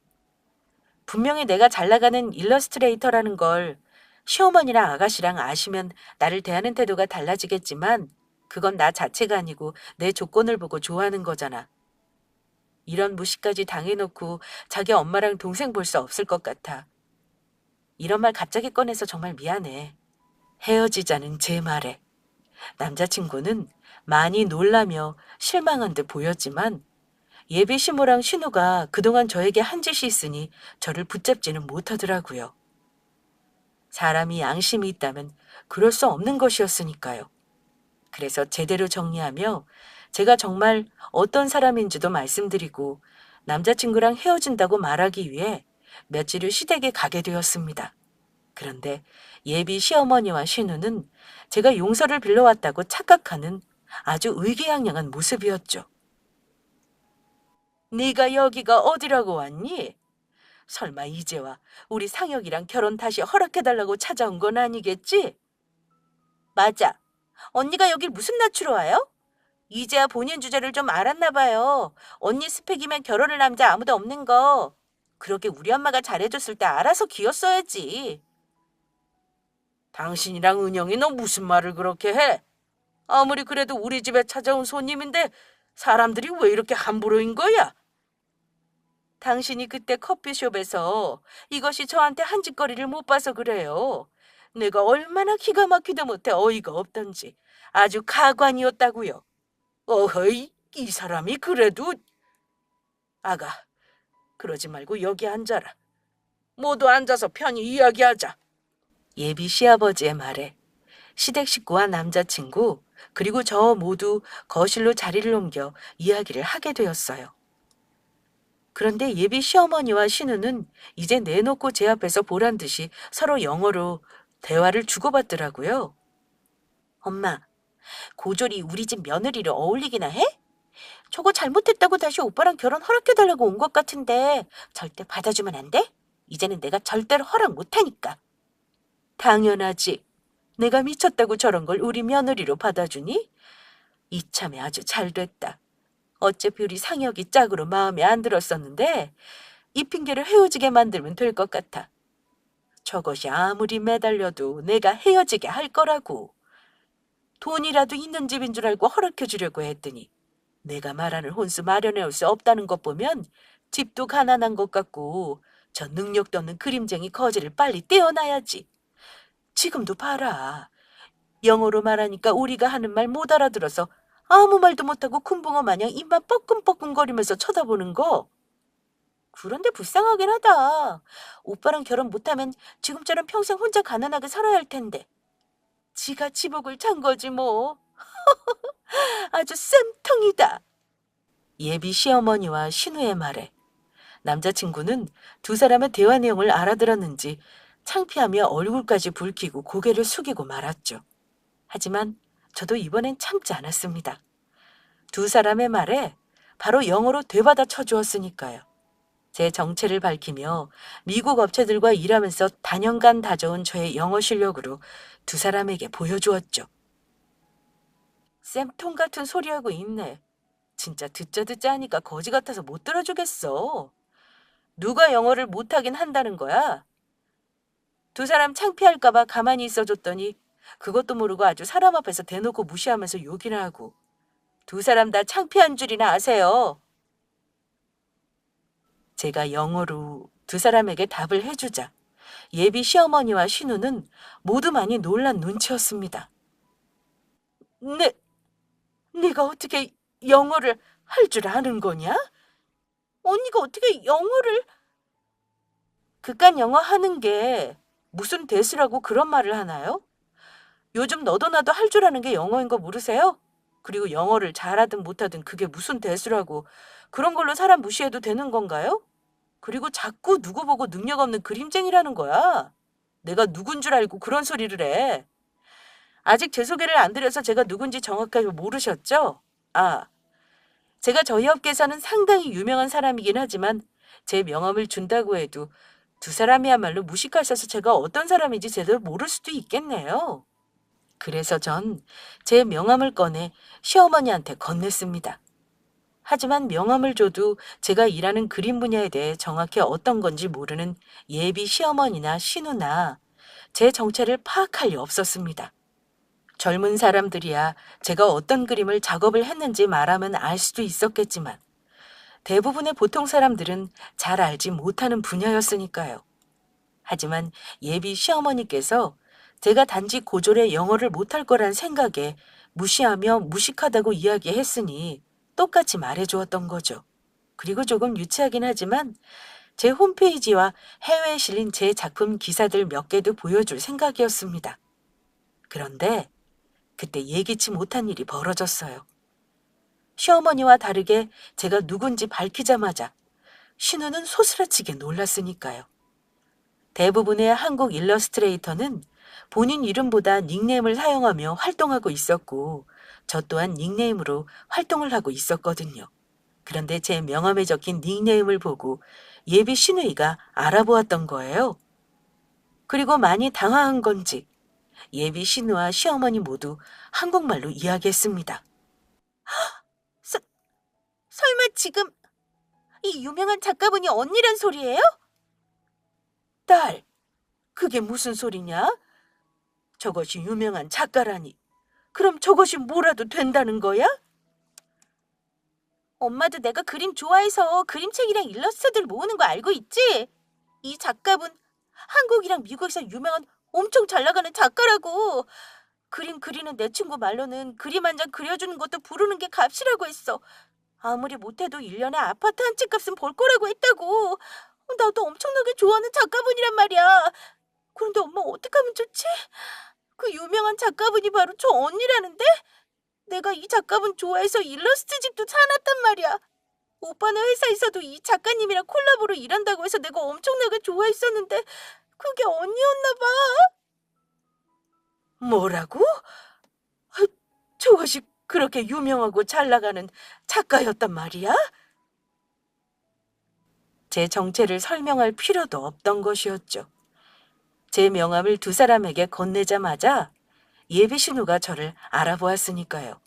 분명히 내가 잘 나가는 일러스트레이터라는 걸 시어머니랑 아가씨랑 아시면 나를 대하는 태도가 달라지겠지만 그건 나 자체가 아니고 내 조건을 보고 좋아하는 거잖아. 이런 무시까지 당해놓고 자기 엄마랑 동생 볼 수 없을 것 같아. 이런 말 갑자기 꺼내서 정말 미안해. 헤어지자는 제 말에 남자친구는 많이 놀라며 실망한 듯 보였지만 예비 시모랑 신우가 그동안 저에게 한 짓이 있으니 저를 붙잡지는 못하더라고요. 사람이 양심이 있다면 그럴 수 없는 것이었으니까요. 그래서 제대로 정리하며 제가 정말 어떤 사람인지도 말씀드리고 남자친구랑 헤어진다고 말하기 위해 며칠을 시댁에 가게 되었습니다. 그런데 예비 시어머니와 신우는 제가 용서를 빌려왔다고 착각하는 아주 의기양양한 모습이었죠. 네가 여기가 어디라고 왔니? 설마 이제와 우리 상혁이랑 결혼 다시 허락해달라고 찾아온 건 아니겠지? 맞아. 언니가 여길 무슨 낯으로 와요? 이제야 본인 주제를 좀 알았나 봐요. 언니 스펙이면 결혼할 남자 아무도 없는 거. 그렇게 우리 엄마가 잘해줬을 때 알아서 기었어야지. 당신이랑 은영이 너 무슨 말을 그렇게 해? 아무리 그래도 우리 집에 찾아온 손님인데 사람들이 왜 이렇게 함부로인 거야? 당신이 그때 커피숍에서 이것이 저한테 한 짓거리를 못 봐서 그래요. 내가 얼마나 기가 막히다 못해 어이가 없던지 아주 가관이었다고요. 어허이, 이 사람이 그래도... 아가, 그러지 말고 여기 앉아라. 모두 앉아서 편히 이야기하자. 예비 시아버지의 말에 시댁 식구와 남자친구 그리고 저 모두 거실로 자리를 옮겨 이야기를 하게 되었어요. 그런데 예비 시어머니와 신우는 이제 내놓고 제 앞에서 보란 듯이 서로 영어로 대화를 주고받더라고요. 엄마, 고졸이 우리 집 며느리를 어울리기나 해? 저거 잘못했다고 다시 오빠랑 결혼 허락해달라고 온 것 같은데 절대 받아주면 안 돼? 이제는 내가 절대로 허락 못하니까. 당연하지. 내가 미쳤다고 저런 걸 우리 며느리로 받아주니? 이참에 아주 잘 됐다. 어차피 우리 상혁이 짝으로 마음에 안 들었었는데 이 핑계를 헤어지게 만들면 될 것 같아. 저것이 아무리 매달려도 내가 헤어지게 할 거라고. 돈이라도 있는 집인 줄 알고 허락해 주려고 했더니 내가 말하는 혼수 마련해 올 수 없다는 것 보면 집도 가난한 것 같고 저 능력도 없는 그림쟁이 거지를 빨리 떼어놔야지. 지금도 봐라. 영어로 말하니까 우리가 하는 말 못 알아들어서 아무 말도 못하고 kum붕어 마냥 입만 뻐끔뻐끔거리면서 쳐다보는 거. 그런데 불쌍하긴 하다. 오빠랑 결혼 못하면 지금처럼 평생 혼자 가난하게 살아야 할 텐데. 지가 지복을 찬 거지 뭐. 아주 쌤통이다. 예비 시어머니와 신우의 말에 남자친구는 두 사람의 대화 내용을 알아들었는지 창피하며 얼굴까지 붉히고 고개를 숙이고 말았죠. 하지만 저도 이번엔 참지 않았습니다. 두 사람의 말에 바로 영어로 되받아 쳐주었으니까요. 제 정체를 밝히며 미국 업체들과 일하면서 단연간 다져온 저의 영어 실력으로 두 사람에게 보여주었죠. 쌤통 같은 소리하고 있네. 진짜 듣자 듣자 하니까 거지 같아서 못 들어주겠어. 누가 영어를 못하긴 한다는 거야? 두 사람 창피할까봐 가만히 있어줬더니 그것도 모르고 아주 사람 앞에서 대놓고 무시하면서 욕이나 하고 두 사람 다 창피한 줄이나 아세요. 제가 영어로 두 사람에게 답을 해주자 예비 시어머니와 신우는 모두 많이 놀란 눈치였습니다. 네, 네가 어떻게 영어를 할 줄 아는 거냐? 언니가 어떻게 영어를... 그깟 영어 하는 게 무슨 대수라고 그런 말을 하나요? 요즘 너도 나도 할 줄 아는 게 영어인 거 모르세요? 그리고 영어를 잘하든 못하든 그게 무슨 대수라고 그런 걸로 사람 무시해도 되는 건가요? 그리고 자꾸 누구 보고 능력 없는 그림쟁이라는 거야. 내가 누군 줄 알고 그런 소리를 해. 아직 제 소개를 안 드려서 제가 누군지 정확하게 모르셨죠? 아, 제가 저희 업계에서는 상당히 유명한 사람이긴 하지만 제 명함을 준다고 해도 두 사람이야말로 무식하셔서 제가 어떤 사람인지 제대로 모를 수도 있겠네요. 그래서 전 제 명함을 꺼내 시어머니한테 건넸습니다. 하지만 명함을 줘도 제가 일하는 그림 분야에 대해 정확히 어떤 건지 모르는 예비 시어머니나 신우나 제 정체를 파악할 리 없었습니다. 젊은 사람들이야 제가 어떤 그림을 작업을 했는지 말하면 알 수도 있었겠지만 대부분의 보통 사람들은 잘 알지 못하는 분야였으니까요. 하지만 예비 시어머니께서 제가 단지 고졸의 영어를 못할 거란 생각에 무시하며 무식하다고 이야기했으니 똑같이 말해주었던 거죠. 그리고 조금 유치하긴 하지만 제 홈페이지와 해외에 실린 제 작품 기사들 몇 개도 보여줄 생각이었습니다. 그런데 그때 예기치 못한 일이 벌어졌어요. 시어머니와 다르게 제가 누군지 밝히자마자 신우는 소스라치게 놀랐으니까요. 대부분의 한국 일러스트레이터는 본인 이름보다 닉네임을 사용하며 활동하고 있었고 저 또한 닉네임으로 활동을 하고 있었거든요. 그런데 제 명함에 적힌 닉네임을 보고 예비 신우이가 알아보았던 거예요. 그리고 많이 당황한 건지 예비 신우와 시어머니 모두 한국말로 이야기했습니다. 서, 설마 지금 이 유명한 작가분이 언니란 소리예요? 딸, 그게 무슨 소리냐? 저것이 유명한 작가라니. 그럼 저것이 뭐라도 된다는 거야? 엄마도 내가 그림 좋아해서 그림책이랑 일러스트들 모으는 거 알고 있지? 이 작가분 한국이랑 미국에서 유명한 엄청 잘 나가는 작가라고. 그림 그리는 내 친구 말로는 그림 한 장 그려주는 것도 부르는 게 값이라고 했어. 아무리 못해도 1년에 아파트 한 채 값은 벌 거라고 했다고. 나도 엄청나게 좋아하는 작가분이란 말이야. 그런데 엄마 어떡하면 좋지? 그 유명한 작가분이 바로 저 언니라는데? 내가 이 작가분 좋아해서 일러스트 집도 사놨단 말이야. 오빠네 회사에서도 이 작가님이랑 콜라보로 일한다고 해서 내가 엄청나게 좋아했었는데 그게 언니였나 봐. 뭐라고? 아, 저것이 그렇게 유명하고 잘 나가는 작가였단 말이야? 제 정체를 설명할 필요도 없던 것이었죠. 제 명함을 두 사람에게 건네자마자 예비 신우가 저를 알아보았으니까요.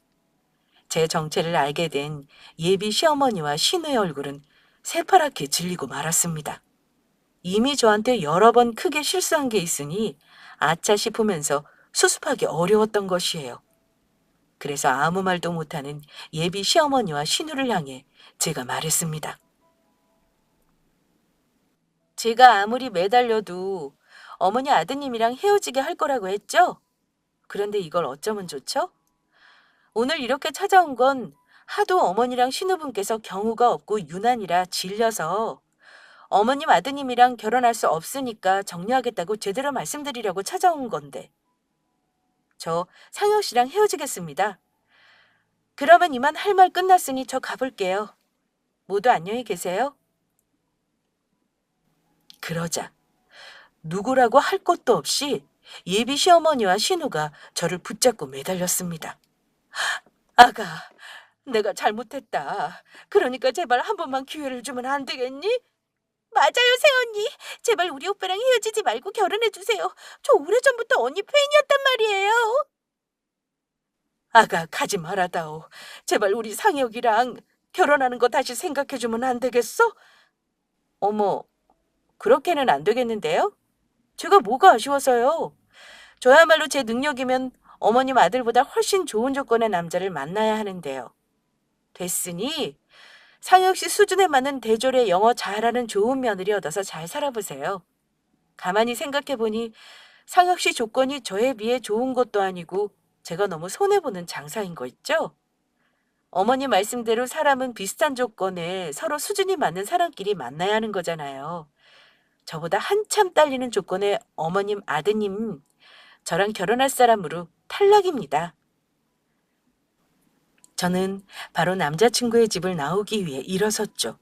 제 정체를 알게 된 예비 시어머니와 신우의 얼굴은 새파랗게 질리고 말았습니다. 이미 저한테 여러 번 크게 실수한 게 있으니 아차 싶으면서 수습하기 어려웠던 것이에요. 그래서 아무 말도 못하는 예비 시어머니와 신우를 향해 제가 말했습니다. 제가 아무리 매달려도 어머니 아드님이랑 헤어지게 할 거라고 했죠? 그런데 이걸 어쩌면 좋죠? 오늘 이렇게 찾아온 건 하도 어머니랑 신우분께서 경우가 없고 유난이라 질려서 어머님 아드님이랑 결혼할 수 없으니까 정리하겠다고 제대로 말씀드리려고 찾아온 건데. 저 상혁 씨랑 헤어지겠습니다. 그러면 이만 할 말 끝났으니 저 가볼게요. 모두 안녕히 계세요. 그러자 누구라고 할 것도 없이 예비 시어머니와 신우가 저를 붙잡고 매달렸습니다. 아가, 내가 잘못했다. 그러니까 제발 한 번만 기회를 주면 안 되겠니? 맞아요, 새언니. 제발 우리 오빠랑 헤어지지 말고 결혼해주세요. 저 오래전부터 언니 팬이었단 말이에요. 아가, 가지 말아다오. 제발 우리 상혁이랑 결혼하는 거 다시 생각해주면 안 되겠어? 어머, 그렇게는 안 되겠는데요? 제가 뭐가 아쉬워서요? 저야말로 제 능력이면 어머님 아들보다 훨씬 좋은 조건의 남자를 만나야 하는데요. 됐으니 상혁 씨 수준에 맞는 대졸의 영어 잘하는 좋은 며느리 얻어서 잘 살아보세요. 가만히 생각해보니 상혁 씨 조건이 저에 비해 좋은 것도 아니고 제가 너무 손해보는 장사인 거 있죠? 어머니 말씀대로 사람은 비슷한 조건에 서로 수준이 맞는 사람끼리 만나야 하는 거잖아요. 저보다 한참 딸리는 조건의 어머님 아드님, 저랑 결혼할 사람으로 탈락입니다. 저는 바로 남자친구의 집을 나오기 위해 일어섰죠.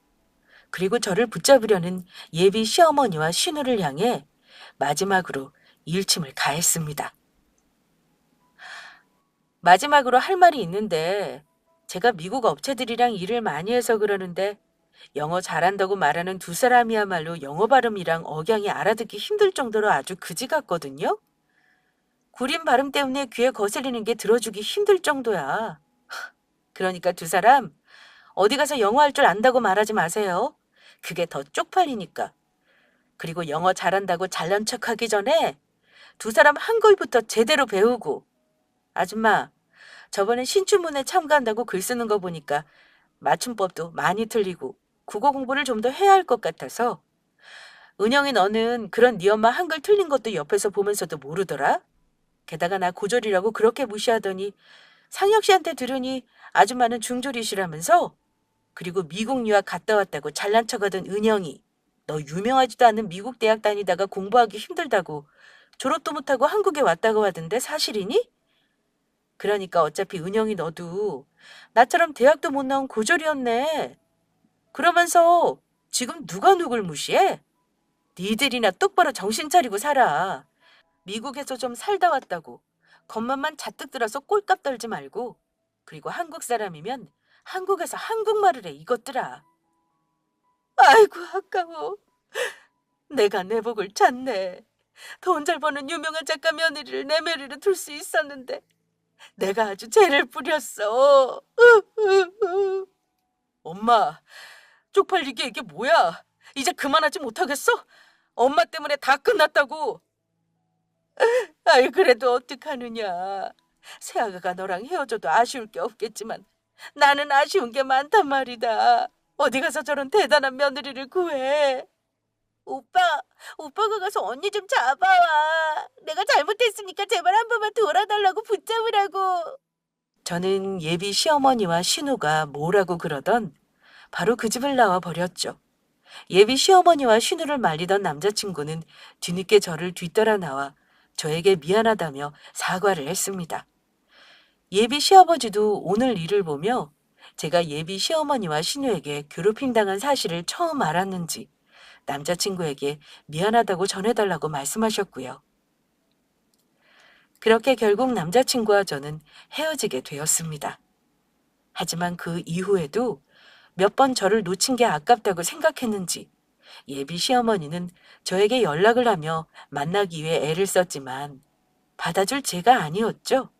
그리고 저를 붙잡으려는 예비 시어머니와 신우를 향해 마지막으로 일침을 가했습니다. 마지막으로 할 말이 있는데 제가 미국 업체들이랑 일을 많이 해서 그러는데 영어 잘한다고 말하는 두 사람이야말로 영어 발음이랑 억양이 알아듣기 힘들 정도로 아주 그지 같거든요. 구린 발음 때문에 귀에 거슬리는 게 들어주기 힘들 정도야. 그러니까 두 사람 어디 가서 영어 할 줄 안다고 말하지 마세요. 그게 더 쪽팔리니까. 그리고 영어 잘한다고 잘난 척하기 전에 두 사람 한글부터 제대로 배우고. 아줌마, 저번에 신춘문예 참가한다고 글 쓰는 거 보니까 맞춤법도 많이 틀리고 국어 공부를 좀 더 해야 할 것 같아서. 은영이 너는 그런 네 엄마 한글 틀린 것도 옆에서 보면서도 모르더라? 게다가 나 고졸이라고 그렇게 무시하더니 상혁 씨한테 들으니 아줌마는 중졸이시라면서? 그리고 미국 유학 갔다 왔다고 잘난 척하던 은영이 너 유명하지도 않은 미국 대학 다니다가 공부하기 힘들다고 졸업도 못하고 한국에 왔다고 하던데 사실이니? 그러니까 어차피 은영이 너도 나처럼 대학도 못 나온 고졸이었네. 그러면서 지금 누가 누굴 무시해? 니들이나 똑바로 정신 차리고 살아. 미국에서 좀 살다 왔다고 겉멋만 잔뜩 들어서 꼴값 떨지 말고. 그리고 한국 사람이면 한국에서 한국말을 해 이것들아. 아이고 아까워. 내가 내 복을 찾네. 돈 잘 버는 유명한 작가 며느리를 내 며느리로 둘 수 있었는데 내가 아주 죄를 뿌렸어. 엄마, 쪽팔리게 이게 뭐야? 이제 그만하지 못하겠어? 엄마 때문에 다 끝났다고. 아이 그래도 어떡하느냐. 새아가가 너랑 헤어져도 아쉬울 게 없겠지만 나는 아쉬운 게 많단 말이다. 어디 가서 저런 대단한 며느리를 구해. 오빠가 가서 언니 좀 잡아와. 내가 잘못했으니까 제발 한 번만 돌아달라고 붙잡으라고. 저는 예비 시어머니와 신우가 뭐라고 그러던 바로 그 집을 나와 버렸죠. 예비 시어머니와 신우를 말리던 남자친구는 뒤늦게 저를 뒤따라 나와 저에게 미안하다며 사과를 했습니다. 예비 시아버지도 오늘 일을 보며 제가 예비 시어머니와 신우에게 괴롭힘 당한 사실을 처음 알았는지 남자친구에게 미안하다고 전해달라고 말씀하셨고요. 그렇게 결국 남자친구와 저는 헤어지게 되었습니다. 하지만 그 이후에도 몇 번 저를 놓친 게 아깝다고 생각했는지 예비 시어머니는 저에게 연락을 하며 만나기 위해 애를 썼지만 받아줄 제가 아니었죠.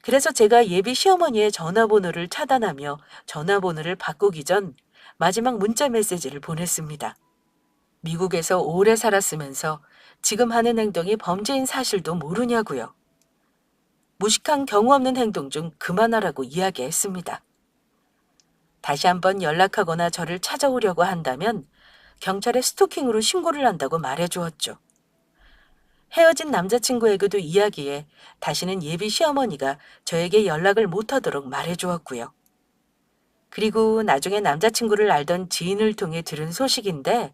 그래서 제가 예비 시어머니의 전화번호를 차단하며 전화번호를 바꾸기 전 마지막 문자 메시지를 보냈습니다. 미국에서 오래 살았으면서 지금 하는 행동이 범죄인 사실도 모르냐고요. 무식한 경우 없는 행동 좀 그만하라고 이야기했습니다. 다시 한번 연락하거나 저를 찾아오려고 한다면 경찰에 스토킹으로 신고를 한다고 말해주었죠. 헤어진 남자친구에게도 이야기해 다시는 예비 시어머니가 저에게 연락을 못하도록 말해주었고요. 그리고 나중에 남자친구를 알던 지인을 통해 들은 소식인데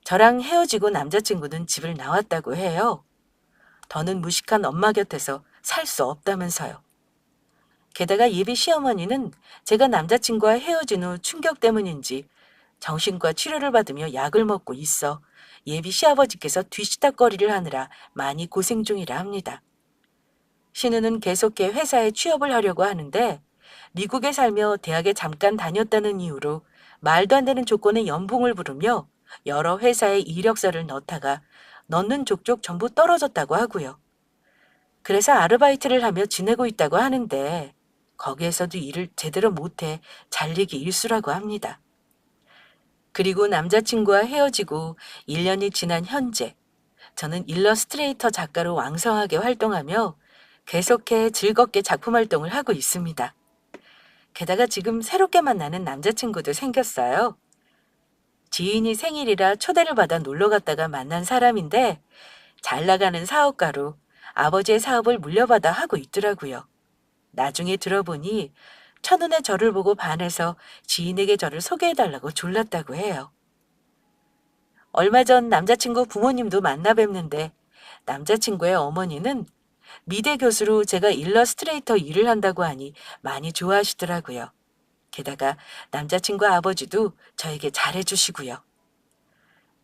저랑 헤어지고 남자친구는 집을 나왔다고 해요. 더는 무식한 엄마 곁에서 살 수 없다면서요. 게다가 예비 시어머니는 제가 남자친구와 헤어진 후 충격 때문인지 정신과 치료를 받으며 약을 먹고 있어 예비 시아버지께서 뒤치다꺼리를 하느라 많이 고생 중이라 합니다. 신우는 계속해 회사에 취업을 하려고 하는데 미국에 살며 대학에 잠깐 다녔다는 이유로 말도 안 되는 조건의 연봉을 부르며 여러 회사에 이력서를 넣다가 넣는 족족 전부 떨어졌다고 하고요. 그래서 아르바이트를 하며 지내고 있다고 하는데 거기에서도 일을 제대로 못해 잘리기 일수라고 합니다. 그리고 남자친구와 헤어지고 1년이 지난 현재 저는 일러스트레이터 작가로 왕성하게 활동하며 계속해 즐겁게 작품 활동을 하고 있습니다. 게다가 지금 새롭게 만나는 남자친구도 생겼어요. 지인이 생일이라 초대를 받아 놀러 갔다가 만난 사람인데 잘 나가는 사업가로 아버지의 사업을 물려받아 하고 있더라고요. 나중에 들어보니 첫눈에 저를 보고 반해서 지인에게 저를 소개해달라고 졸랐다고 해요. 얼마 전 남자친구 부모님도 만나 뵙는데 남자친구의 어머니는 미대 교수로 제가 일러스트레이터 일을 한다고 하니 많이 좋아하시더라고요. 게다가 남자친구 아버지도 저에게 잘해주시고요.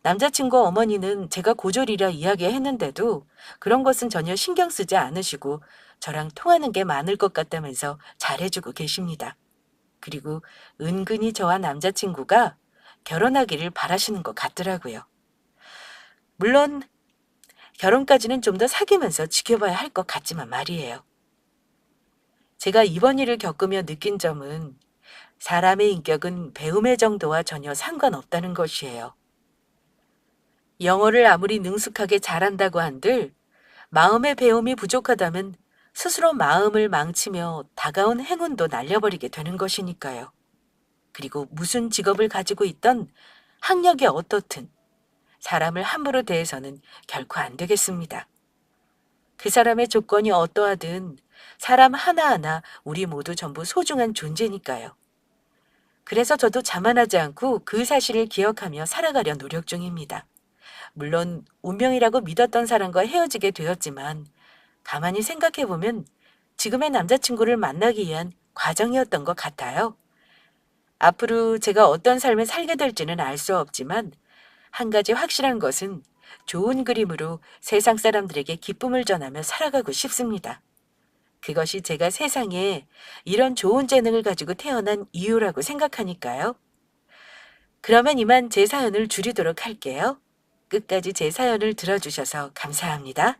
남자친구 어머니는 제가 고졸이라 이야기했는데도 그런 것은 전혀 신경 쓰지 않으시고 저랑 통하는 게 많을 것 같다면서 잘해주고 계십니다. 그리고 은근히 저와 남자친구가 결혼하기를 바라시는 것 같더라고요. 물론 결혼까지는 좀 더 사귀면서 지켜봐야 할 것 같지만 말이에요. 제가 이번 일을 겪으며 느낀 점은 사람의 인격은 배움의 정도와 전혀 상관없다는 것이에요. 영어를 아무리 능숙하게 잘한다고 한들 마음의 배움이 부족하다면 스스로 마음을 망치며 다가온 행운도 날려버리게 되는 것이니까요. 그리고 무슨 직업을 가지고 있던 학력이 어떻든 사람을 함부로 대해서는 결코 안 되겠습니다. 그 사람의 조건이 어떠하든 사람 하나하나 우리 모두 전부 소중한 존재니까요. 그래서 저도 자만하지 않고 그 사실을 기억하며 살아가려 노력 중입니다. 물론 운명이라고 믿었던 사람과 헤어지게 되었지만 가만히 생각해보면 지금의 남자친구를 만나기 위한 과정이었던 것 같아요. 앞으로 제가 어떤 삶을 살게 될지는 알 수 없지만 한 가지 확실한 것은 좋은 그림으로 세상 사람들에게 기쁨을 전하며 살아가고 싶습니다. 그것이 제가 세상에 이런 좋은 재능을 가지고 태어난 이유라고 생각하니까요. 그러면 이만 제 사연을 줄이도록 할게요. 끝까지 제 사연을 들어주셔서 감사합니다.